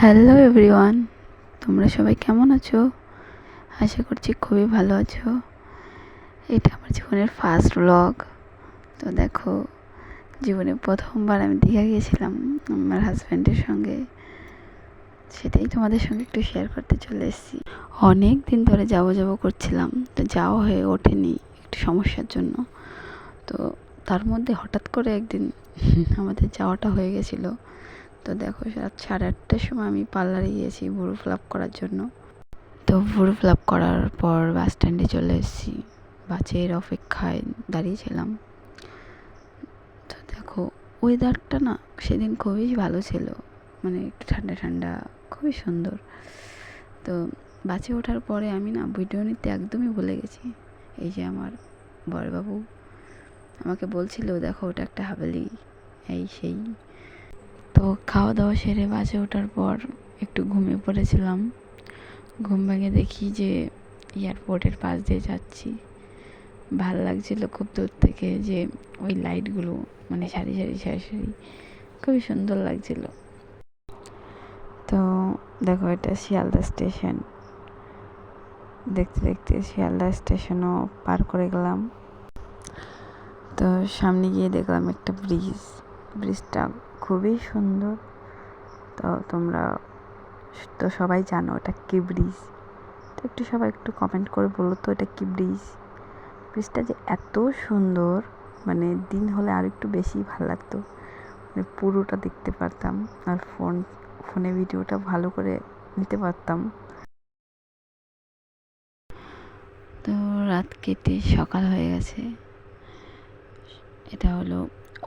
Hello everyone, তোমরা সবাই কেমন আছো? আশা করছি খুবই ভালো আছো। এটা আমার জীবনের ফার্স্ট ব্লগ। তো দেখো, জীবনে প্রথমবার আমি দীঘা গিয়েছিলাম আমার হাজব্যান্ডের সঙ্গে। সেটাই তোমাদের সঙ্গে একটু শেয়ার করতে চলে এসেছি। অনেক দিন ধরে যাবো করছিলাম, তো যাওয়া হয়ে ওঠেনি একটু সমস্যার জন্য। তো তার মধ্যে হঠাৎ করে একদিন আমাদের যাওয়াটা হয়ে গেছিলো। তো দেখো, রাত 8:30টার সময় আমি পার্লারে গিয়েছি ভুরু ফ্লাপ করার জন্য। তো ভুরু ফ্লাপ করার পর বাস স্ট্যান্ডে চলে এসেছি, বাসের অপেক্ষায় দাঁড়িয়েছিলাম। তো দেখো, ওয়েদারটা না সেদিন খুবই ভালো ছিল, মানে একটু ঠান্ডা ঠান্ডা, খুবই সুন্দর। তো বাসে ওঠার পরে আমি না ভিডিও নিতে একদমই ভুলে গেছি। এই যে আমার বড়বাবু আমাকে বলছিল, দেখো ওটা একটা হাভেলি, এই সেই। তো খাওয়া দাওয়া সেরে বাসে ওঠার পর একটু ঘুমিয়ে পড়েছিলাম। ঘুম ভেঙে দেখি যে এয়ারপোর্টের পাশ দিয়ে যাচ্ছি। ভাল লাগছিলো খুব দূর থেকে, যে ওই লাইটগুলো মানে সারি সারি সারি সারি, খুবই সুন্দর লাগছিলো। তো দেখো, এটা শিয়ালদা স্টেশন। দেখতে দেখতে শিয়ালদা স্টেশনও পার করে গেলাম। তো সামনে গিয়ে দেখলাম একটা ব্রিজটা খুবই সুন্দর। তো তোমরা তো সবাই জানো এটা কি ব্রিজ। তো সবাই একটু কমেন্ট করে বলো তো এটা কি ব্রিজটা যে এত সুন্দর, মানে দিন হলে আর একটু বেশি ভালো লাগতো, মানে পুরোটা দেখতে পারতাম আর ফোনে ভিডিওটা ভালো করে নিতে পারতাম। তো রাত কেটে সকাল হয়ে গেছে। এটা হলো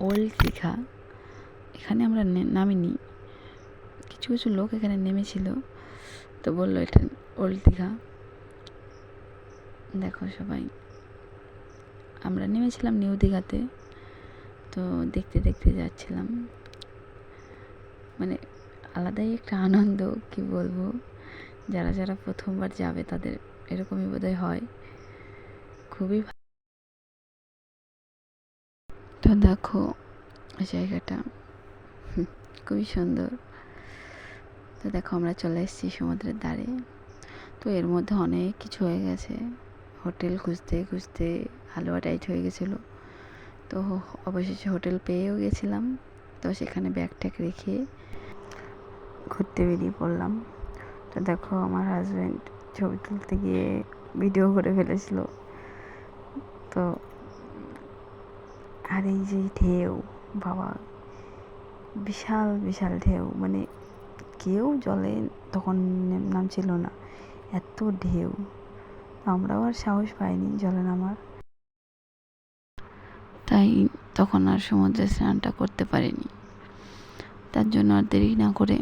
ওল্ড দীঘা। এখানে আমরা নামিনি, কিছু কিছু লোক এখানে নেমেছিল, তো বললো এটা ওল্ড দীঘা। দেখো সবাই, আমরা নেমেছিলাম নিউ দীঘাতে। তো দেখতে দেখতে যাচ্ছিলাম, মানে আলাদাই একটা আনন্দ, কি বলবো। যারা যারা প্রথমবার যাবে তাদের এরকমই বোধহয় হয়, খুবই। তো দেখো জায়গাটা খুবই সুন্দর। তো দেখো, আমরা চলে এসেছি সমুদ্রের ধারে। তো এর মধ্যে অনেক কিছু হয়ে গেছে, হোটেল খুঁজতে খুঁজতে হালুয়া টাইট হয়ে গেছিলো। তো অবশেষে হোটেল পেয়েও গেছিলাম। তো সেখানে ব্যাগ ট্যাগ রেখে ঘুরতে বেরিয়ে পড়লাম। তো দেখো, আমার হাজব্যান্ড ছবি তুলতে গিয়ে ভিডিও করে ফেলেছিল। তো আর এই যে ঢেউ, বাবা, বিশাল বিশাল ঢেউ, মানে কেউ জলে তখন নামছিল না, এত ঢেউ। আমরাও আর সাহস পাইনি জলে নামার, তাই তখন আর সমুদ্রে স্নানটা করতে পারিনি। তার জন্য আর দেরি না করে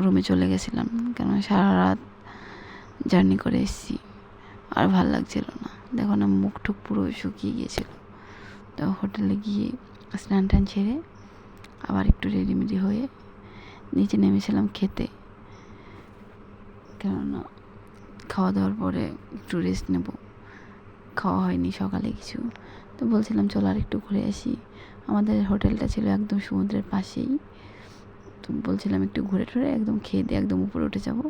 রুমে চলে গেছিলাম, কেন সারা রাত জার্নি করে এসেছি, আর ভাল লাগছিল না। দেখো না, মুখ টুক পুরো শুকিয়ে গিয়েছিল। তো হোটেলে গিয়ে স্নান টান ছেড়ে আবার একটু রেডিমেডি হয়ে নিচে নেমেছিলাম খেতে, কেননা খাওয়া দাওয়ার পরে একটু রেস্ট নেব, খাওয়া হয়নি সকালে কিছু। তো বলছিলাম চল আর একটু ঘুরে আসি। আমাদের হোটেলটা ছিল একদম সমুদ্রের পাশেই। তো বলছিলাম একটু ঘুরে টুরে একদম খেয়ে দিয়ে একদম উপরে উঠে যাবো,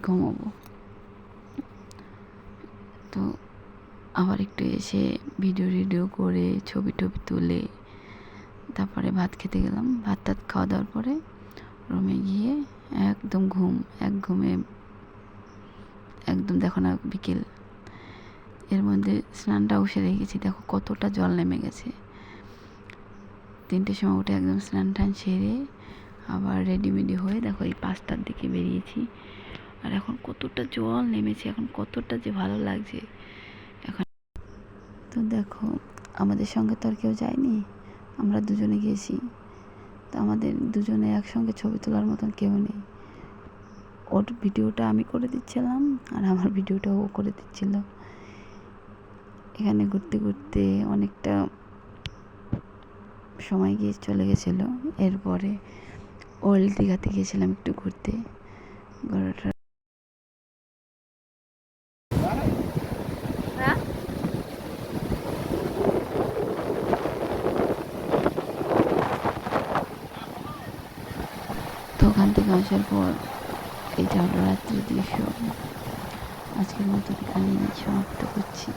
ঘুমাবো। তো আবার একটু এসে ভিডিও করে ছবি টবি তুলে তারপরে ভাত খেতে গেলাম। ভাত টাত খাওয়া দাওয়ার পরে রুমে গিয়ে একদম এক ঘুমে একদম, দেখো না বিকেল, এর মধ্যে স্নানটাও সেরে গেছি। দেখো কতটা জল নেমে গেছে। 3টের সময় উঠে একদম স্নান টান সেরে আবার রেডিমেডি হয়ে দেখো এই 5টার দিকে বেরিয়েছি। আর এখন কতটা জল নেমেছে, এখন কতটা যে ভালো লাগছে এখন। তো দেখো, আমাদের সঙ্গে তো আর কেউ যায়নি, আমরা দুজনে গিয়েছি। তো আমাদের দুজনে একসঙ্গে ছবি তোলার মতন কেউ নেই। ওর ভিডিওটা আমি করে দিচ্ছিলাম আর আমার ভিডিওটা ও করে দিচ্ছিল। এখানে ঘুরতে ঘুরতে অনেকটা সময় গিয়ে চলে গেছিলো। এরপরে ওল্ড দীঘাতে গিয়েছিলাম একটু ঘুরতে। ঘোরাটা তো ওখান থেকে আসার পর এইটা হলো রাত্রির দৃশ্য। আজকের মতো এখানেই সমাপ্ত করছি।